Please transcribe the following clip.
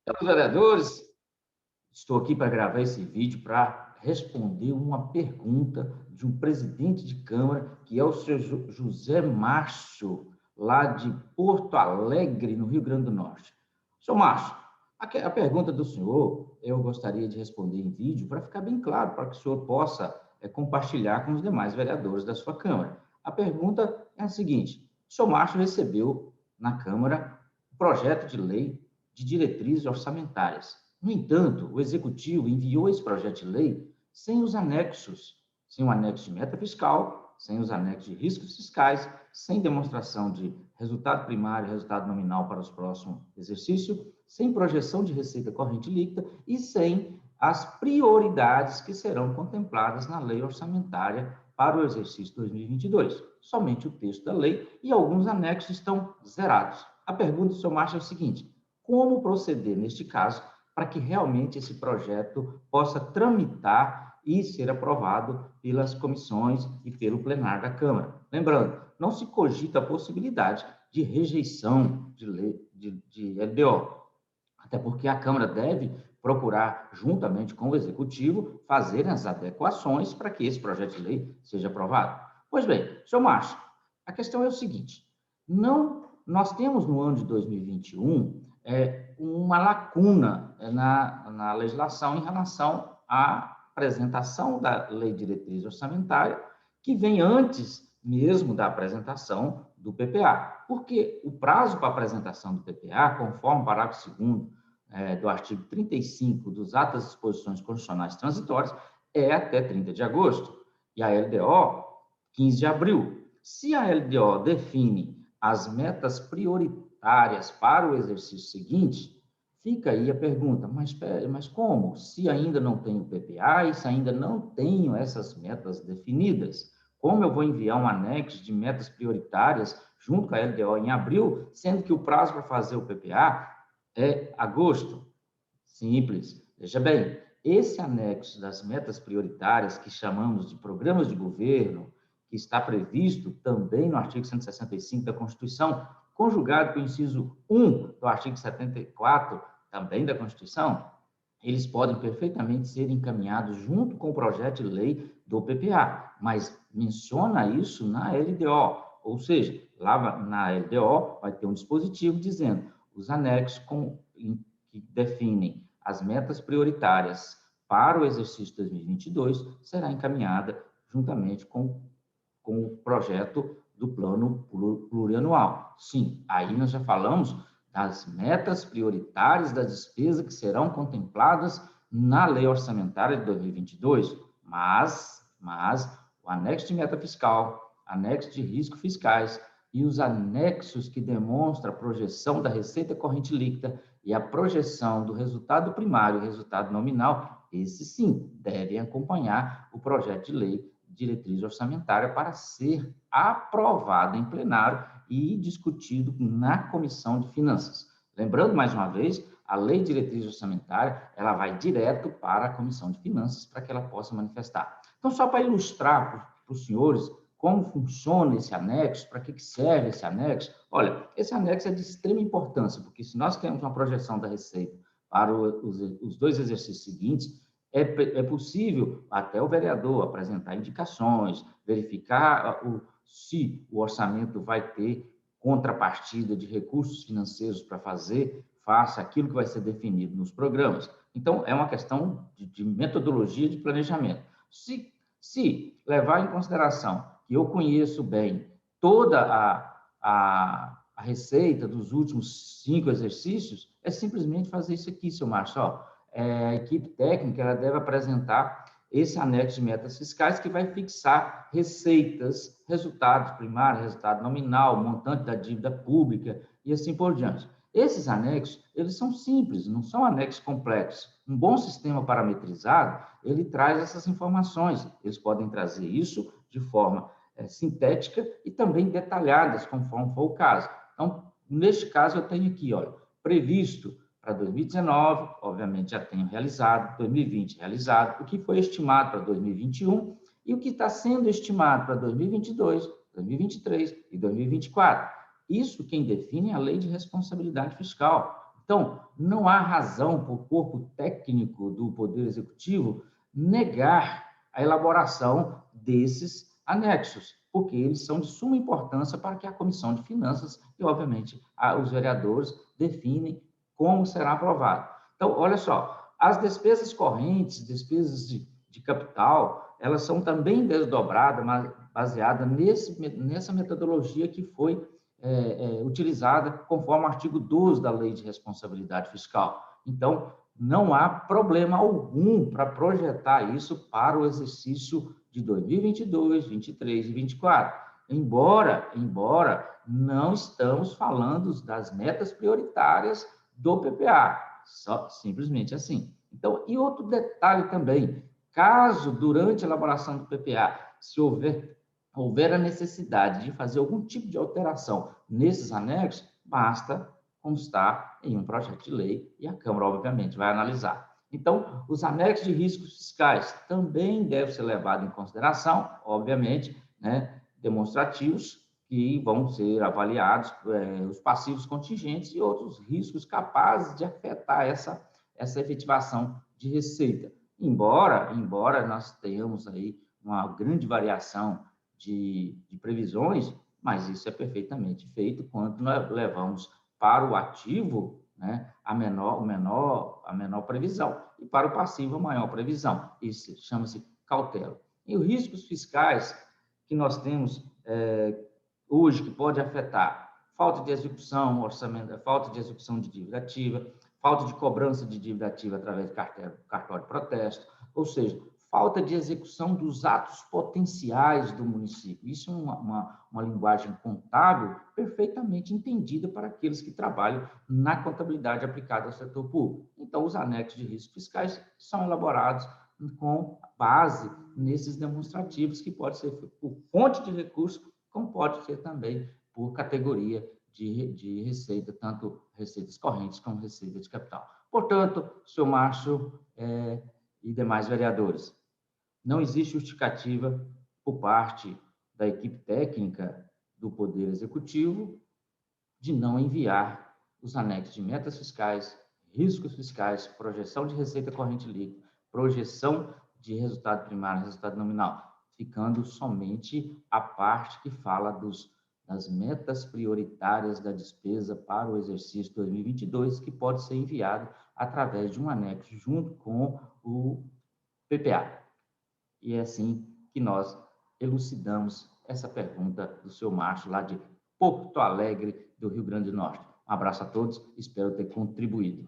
Senhores vereadores, estou aqui para gravar esse vídeo para responder uma pergunta de um presidente de Câmara, que é o senhor José Márcio, lá de Porto Alegre, no Rio Grande do Norte. Senhor Márcio, a pergunta do senhor eu gostaria de responder em vídeo para ficar bem claro, para que o senhor possa compartilhar com os demais vereadores da sua Câmara. A pergunta é a seguinte: o senhor Márcio recebeu na Câmara um projeto de lei de diretrizes orçamentárias. No entanto, o Executivo enviou esse projeto de lei sem os anexos, sem o anexo de meta fiscal, sem os anexos de riscos fiscais, sem demonstração de resultado primário e resultado nominal para os próximos exercícios, sem projeção de receita corrente líquida e sem as prioridades que serão contempladas na lei orçamentária para o exercício 2022. Somente o texto da lei e alguns anexos estão zerados. A pergunta do senhor Márcio é o seguinte: como proceder neste caso para que realmente esse projeto possa tramitar e ser aprovado pelas comissões e pelo plenário da Câmara? Lembrando, não se cogita a possibilidade de rejeição de lei de LDO, até porque a Câmara deve procurar, juntamente com o Executivo, fazer as adequações para que esse projeto de lei seja aprovado. Pois bem, senhor Márcio, a questão é o seguinte: nós temos no ano de 2021 uma lacuna na legislação em relação à apresentação da Lei de Diretriz Orçamentária, que vem antes mesmo da apresentação do PPA, porque o prazo para apresentação do PPA, conforme o parágrafo 2º do artigo 35 dos atos das disposições constitucionais transitórias, é até 30 de agosto, e a LDO, 15 de abril. Se a LDO define as metas prioritárias para o exercício seguinte, fica aí a pergunta: mas como? Se ainda não tenho PPA e se ainda não tenho essas metas definidas, como eu vou enviar um anexo de metas prioritárias junto com a LDO em abril, sendo que o prazo para fazer o PPA é agosto? Simples. Veja bem, esse anexo das metas prioritárias, que chamamos de programas de governo, que está previsto também no artigo 165 da Constituição, conjugado com o inciso 1 do artigo 74 também da Constituição, eles podem perfeitamente ser encaminhados junto com o projeto de lei do PPA, mas menciona isso na LDO, ou seja, lá na LDO vai ter um dispositivo dizendo os anexos que definem as metas prioritárias para o exercício 2022 será encaminhada juntamente com o projeto do plano plurianual. Sim, aí nós já falamos das metas prioritárias da despesa que serão contempladas na lei orçamentária de 2022, mas o anexo de meta fiscal, anexo de riscos fiscais e os anexos que demonstram a projeção da receita corrente líquida e a projeção do resultado primário e resultado nominal, esses sim devem acompanhar o projeto de lei de diretriz orçamentária para ser aprovado em plenário e discutido na Comissão de Finanças. Lembrando, mais uma vez, a lei de diretriz orçamentária, ela vai direto para a Comissão de Finanças para que ela possa manifestar. Então, só para ilustrar para os senhores como funciona esse anexo, para que serve esse anexo, olha, esse anexo é de extrema importância, porque se nós queremos uma projeção da receita para os dois exercícios seguintes, é possível até o vereador apresentar indicações, verificar se o orçamento vai ter contrapartida de recursos financeiros para fazer face àquilo que vai ser definido nos programas. Então, é uma questão de metodologia de planejamento. Se levar em consideração que eu conheço bem toda a receita dos últimos 5 exercícios, é simplesmente fazer isso aqui, seu Márcio. A equipe técnica ela deve apresentar esse anexo de metas fiscais que vai fixar receitas, resultados primários, resultado nominal, montante da dívida pública e assim por diante. Esses anexos, eles são simples, não são anexos complexos. Um bom sistema parametrizado, ele traz essas informações. Eles podem trazer isso de forma sintética e também detalhadas, conforme for o caso. Então, neste caso, eu tenho aqui, olha, previsto para 2019, obviamente já tenho realizado, 2020 realizado, o que foi estimado para 2021 e o que está sendo estimado para 2022, 2023 e 2024. Isso quem define é a Lei de Responsabilidade Fiscal. Então, não há razão para o corpo técnico do Poder Executivo negar a elaboração desses anexos, porque eles são de suma importância para que a Comissão de Finanças e, obviamente, os vereadores definem como será aprovado. Então, olha só, as despesas correntes, despesas de capital, elas são também desdobradas, mas baseada nessa metodologia que foi utilizada conforme o artigo 12 da Lei de Responsabilidade Fiscal. Então, não há problema algum para projetar isso para o exercício de 2022, 23 e 24. Embora não estamos falando das metas prioritárias do PPA, só simplesmente assim. Então, e outro detalhe também, caso durante a elaboração do PPA, se houver a necessidade de fazer algum tipo de alteração nesses anexos, basta constar em um projeto de lei e a Câmara, obviamente, vai analisar. Então, os anexos de riscos fiscais também devem ser levados em consideração, obviamente, né, demonstrativos que vão ser avaliados, os passivos contingentes e outros riscos capazes de afetar essa efetivação de receita. Embora nós tenhamos aí uma grande variação de previsões, mas isso é perfeitamente feito quando nós levamos para o ativo, né, a menor previsão e para o passivo a maior previsão. Isso chama-se cautela. E os riscos fiscais que nós temos hoje, que pode afetar falta de execução, orçamento, falta de execução de dívida ativa, falta de cobrança de dívida ativa através de cartório de protesto, ou seja, falta de execução dos atos potenciais do município. Isso é uma linguagem contábil perfeitamente entendida para aqueles que trabalham na contabilidade aplicada ao setor público. Então, os anexos de riscos fiscais são elaborados com base nesses demonstrativos, que pode ser por fonte de recurso, como pode ser também por categoria de receita, tanto receitas correntes como receita de capital. Portanto, senhor Márcio e demais vereadores, não existe justificativa por parte da equipe técnica do Poder Executivo de não enviar os anexos de metas fiscais, riscos fiscais, projeção de receita corrente líquida, projeção de resultado primário e resultado nominal, ficando somente a parte que fala das metas prioritárias da despesa para o exercício 2022, que pode ser enviado através de um anexo junto com o PPA. E é assim que nós elucidamos essa pergunta do seu Márcio, lá de Porto Alegre, do Rio Grande do Norte. Um abraço a todos, espero ter contribuído.